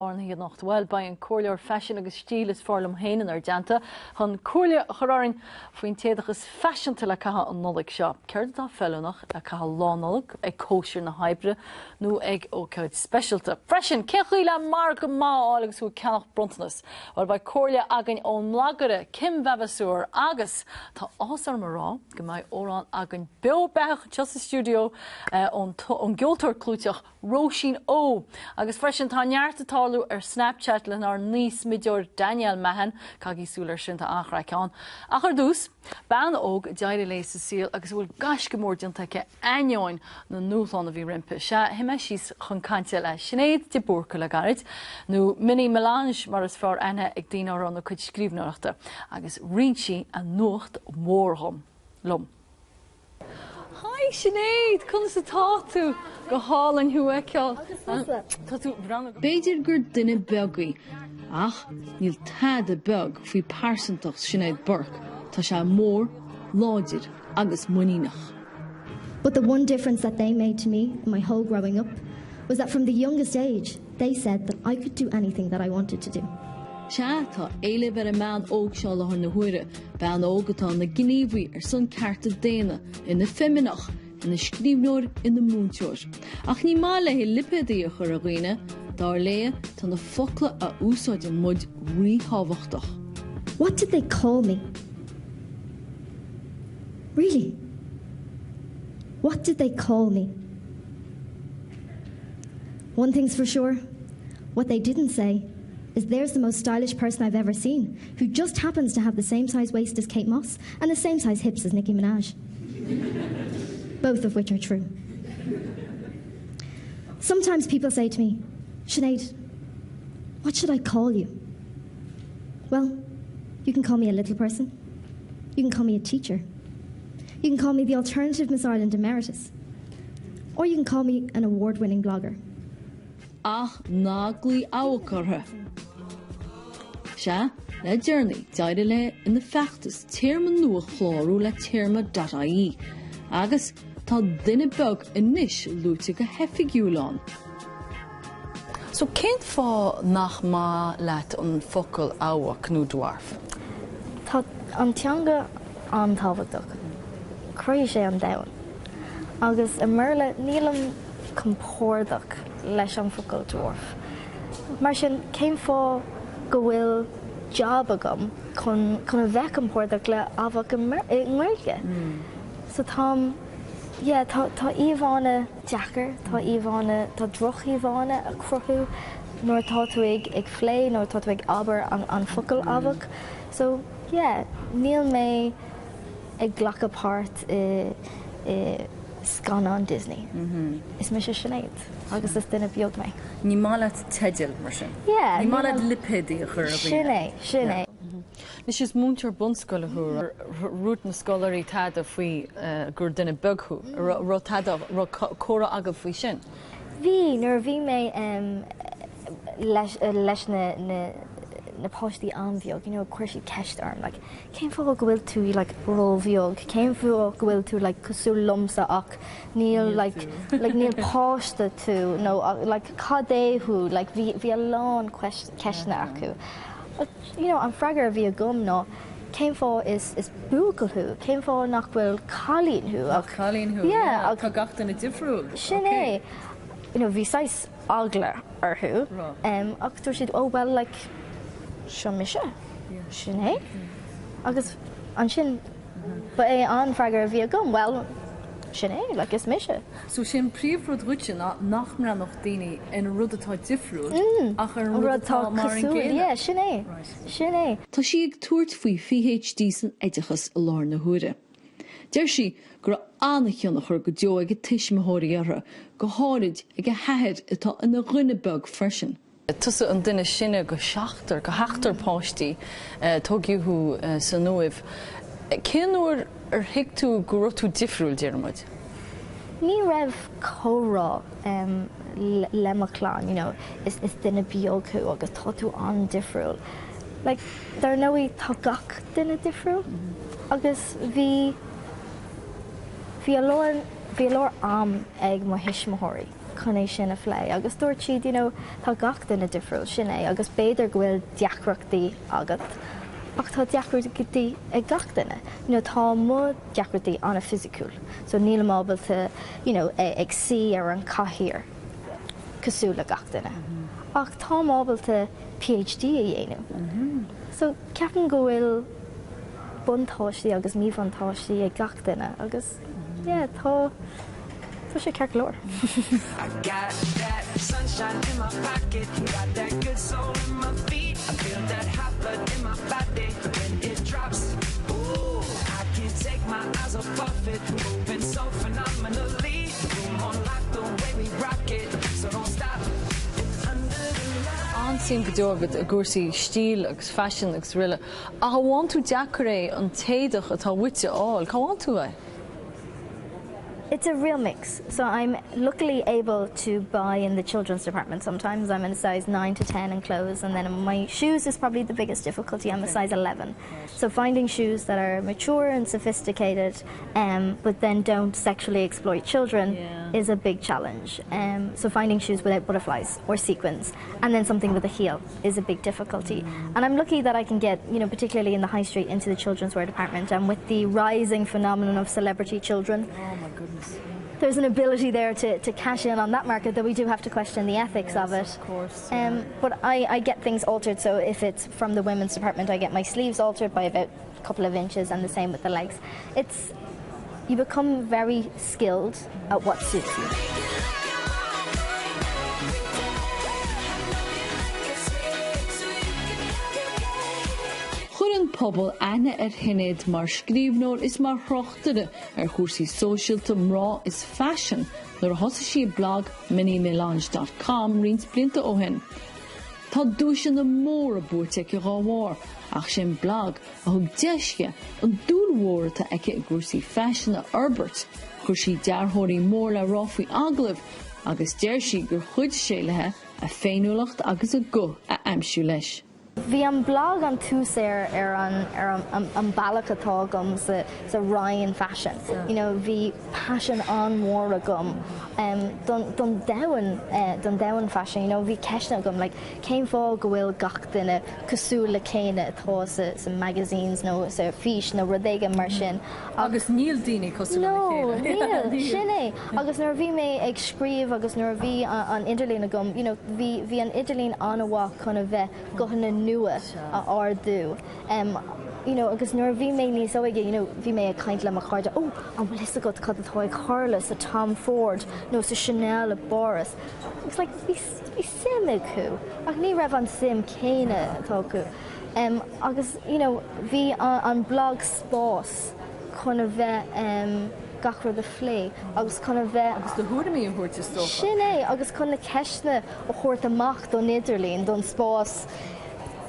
Orna hiad nacht well by an choirleor fashion agus stíl is forlam héanaan ar deanta. Chun choirle choráin faoin téadachas fashionanta le catha an nollaigh seo. Ceird atá fellúnach a catha lánollaigh ag cóisiir na haibre nó ag ó ceid specialta. Freisin, cechuí le mar go má agus ú ceannach brontanas. Well by choirle agan ón mlagare Kim Vavasúr agus tá ásar marrá go mbeidh órán agan beobech just the studio on gceoltóir clúteach Róisín ó. Agus freisin tá neartatá ar Snapchat len ar níos midor Daniel Mahan cagí súlar sin tá achraicán. Achar dús, ban óg deire léis sa síl agus bhfuil gas go mór diantaice aineoin na nútháin a bhí rimpe. Se hime síos chun cainte le Sinéad Burke le garid, nó minniemelange mar is fearr aine ag dtíine ar an na chuid scríbneoireachta, agus Róisín a nuacht mórthom lom. Hi Sinéad, chun sa táú go hálan hiú eiceáil. Beidir gur duine beagaí, ach níl tád a beag faoi páirceantas Sinéad Burke, tá sé mór láidir agus muínach. But the one difference that they made to me in my whole growing up was that from the youngest age, they said that I could do anything that I wanted to do. Se tá éile ar a meán óg seo le na huire, bean ógatá na gníomhaí ar san carta déine ina feminach, ina scríbneoir ina múnteoir. Ach ní má le hí lipédaí a chur a ghuine, dar léa tá na focla a úsáid an mud ríthábhachtach. What did they call me? Really? What did they call me? One thing's for sure, what they didn't say is there's the most stylish person I've ever seen, who just happens to have the same size waist as Kate Moss and the same size hips as Nicki Minaj. Both of which are true. Sometimes people say to me, Sinead, what should I call you? Well, you can call me a little person. You can call me a teacher. You can call me the alternative Miss Ireland Emeritus. Or you can call me an award-winning blogger. Ach náglaí áhachartha. Se le journey deire le ina feachtas tíorma nua chlárú le tíorma dataí. Agus tá duine beag inis lúte go hefigiúlán. So céint fá nach má leat an focail áhach nó dwarf? Tá an teanga an tábhachtach. Croí sé an dain. Agus a merle nílam compórdach leis an focail dwarf. Mar sin céim fá go bhfuil job agam chun a bheith compórdach le ábhach in Mélange. So tá íomhána deachar, tá íomhána, tá droch íomhána a cruthú, nóir tá tú ag phlé, nóir tá tú ag aber an focail ábhach. So, níl mé ag ghlacha páirt scan an Disney. Is me sé Sinéad, agus is duine beag mé. Ní má leat teideal mar sin? Ní má leat lipédaí a chur a bhí? Siné. Nis is múntear bunscoil thu rút na scolarí tada faoi gur duine begú, ro tada ro córa agah faoi sin? Bhí, nuair bhí mé leis na páistí an-bheag, chuir si ceist arm, céim fá go bhfuil tú ró-bheag, céim fá go bhfuil tú cosú lomsa ach níl níl páiste tú, cadéithú, bhí a lán ceisna acu. An freigar a bhí a gom ná, céim fá is búcailthú, céim fá nach bhfuil cálíonthú. Cálíonthú, tá gachta na difriúil. Sin é. Bhí sais agla arthú, ach tú siad, well, seo mise, sin é. Agus an sin, ba é an freigar a bhí a gom, well, sin é, is mise. So sin príomhrúd rúte nach mra nach daoine in rud atá difriúil, ach ar rud atá mar an ggéine? Sin é, sin é. Tá si ag tuairt faoi PhD san oideachas a lár na huaire. Deir si gur annachionachar go deo ag tuismthirí artha, go háirid ag a head atá ina ghine beag freisin. Tusa an duine sinne go seachtar, go heachtar páistí tógiúthú san nuamh. Cén uair ar hiic tú go raibh tú difriúil dearmid? Ní raibh córá lemachláán, is duine beagú agus tá tú an difriúil. Dar nóí tá gach duine difriúil, agus bhí a leor am ag mo hisismthirí chuné sin a phlé, agus dúirt siad, tá gach den na difriúil sin é, agus béidir go bhfuil deacrachtaí agat. Ach tá deacrachtaí ag gach duine. Tá mó deacrachtaí anna physiciúil. So níl mábalta, ag si ar an caithear cosú le gach duine. Ach tá mábalta PhD a dhéanamh. So ceapan go bhfuil buntáistí agus míbhantáistí ag gach duine, agus tá sé ceart leir. I got that sunshine in my pocket, got that good soul in my feet. I feel that hot blood in my body when it drops. Ooh, I can't take my eyes off of it, moving so phenomenally. Room on lock the way we rock it, so don't stop. Ansím go dogad a gúsaí stíl agus fashion agus riile. A bháin tú deacar é an téadach atá uite áil, cá bháin tú é? It's a real mix. So I'm luckily able to buy in the children's department sometimes. I'm in a size 9 to 10 in clothes, and then my shoes is probably the biggest difficulty. I'm a size 11. So finding shoes that are mature and sophisticated, but then don't sexually exploit children is a big challenge. So finding shoes without butterflies or sequins, and then something with a heel is a big difficulty. And I'm lucky that I can get, particularly in the high street, into the children's wear department, and with the rising phenomenon of celebrity children. Oh my goodness. There's an ability there to cash in on that market, though we do have to question the ethics of it. Of course. But I get things altered, so if it's from the women's department, I get my sleeves altered by about a couple of inches, and the same with the legs. You become very skilled at what suits you. Churann pobl ana hinnéad mar scríbhneoir is mar throchtaide chuairsaí sóisialta mrá is fashion nuair a thosa sí blog minniemelange.com rins blianta ó hin. Tá dúise na móra búirte ag gámhar ach sin blog a thug deisce an dúlmhórata ag a gúsaí fashion a Herbert chuairsaí dearthirí mór le ráfaí aglah agus deir sí gur chuid séilethe a féinúlacht agus a go a aimsiú leis. Bhí an blog an tús ar an bailach atá gom sa Ryan fashion. Bhí passion an mór a gom don dawan fashion. Bhí ceisna gom, céim fá go bhfuil gach duine cosú le céine atá sa magazines nó sa fís nó rudéige mar sin. Agus níl daoine cosú le chéile. No, níl, sin é. Agus nuair bhí mé ag scríomh agus nuair bhí an idirlín a gom, bhí an idirlín an bhá chuna bheith gohanna nua a ardú. Agus nuair bhí mé níos óige, bhí mé ag caint le mar chuirde, an bhfuil is agat cad atá ag Carlos a Tom Ford nó sa Chanel a Boris. It's bhí sim acu, ach ní raibh an sim céine atá acu. Agus, bhí an blog spás chuna bheith gachra de phlé, agus chuna bheith... Agus do thuairimí an bhúirte stofa. Sin é, agus chuna ceisna ó chuirt amach don Idirlín, don spás,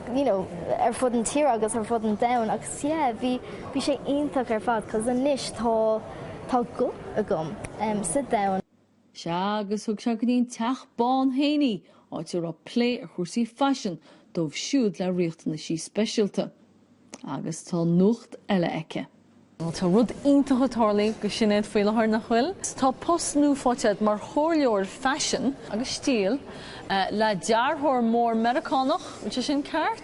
ar fud an tír agus ar fud an dain, agus bhí sé ionach ar fad, cos anois tá go a gom sa dain. Se agus thug se go dtíon teach bán héanaí áitir a plé ar chuairsaí fashion dómh siúd le riachtainna sí speisialta. Agus tá nuacht eile aice. Tá rud iontacha tarlaí go Sinéad faoi lethar nach bhfuil. Tá post nua fáilte mar chóirleoir fashion agus stíl le dearthóir mór Americánach, bhil sin ceart.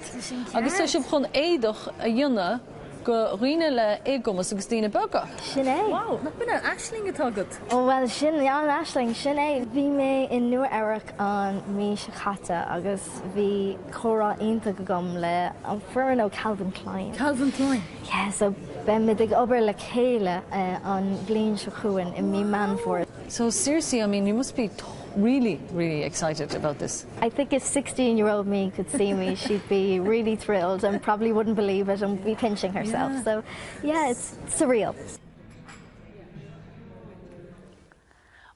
Agus tá sib chun éadach a dionne go riine le égomas agus daoine beaga. Sin é. Wow, nach bine aisling atágad. Well, sin, an aisling, sin é. Bhí mé in Nua-Eabhrac an mís chatta agus bhí chórá iontacha gom le an furan ó Calvin Klein. Calvin Klein? Yeah, so ben mid ag obair le chéile an bblion se chuin in mí Manford. So seriously, I mean, you must be really, really excited about this. I think if 16-year-old me could see me, she'd be really thrilled and probably wouldn't believe it and be pinching herself. Yeah. So, yeah, it's surreal.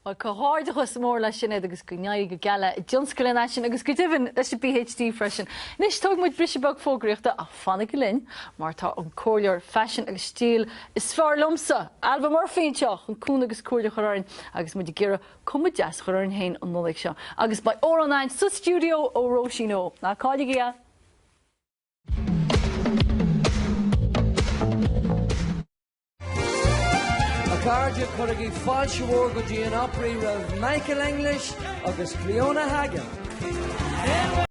Well, cohardachas mór le Sinéad agus go neaig go geile Johnscoilin sin agus go dibhann leis PhD freisin. Nis tóg muid brisibag fógraíochta a fannig linn, mar tá an cóirleoir fashion agus stíl is fearr lomsa, alba mar féinteach an cún agus cóirle choráin agus muid gira cumid deas choráin hain an nulaigh seo. Agus ba óráin sa studio ó Róisín ó. Na cáide gia. Gardia Corrigi Falshawar Gujian Opry Rev Michael English August Cleona Hagen.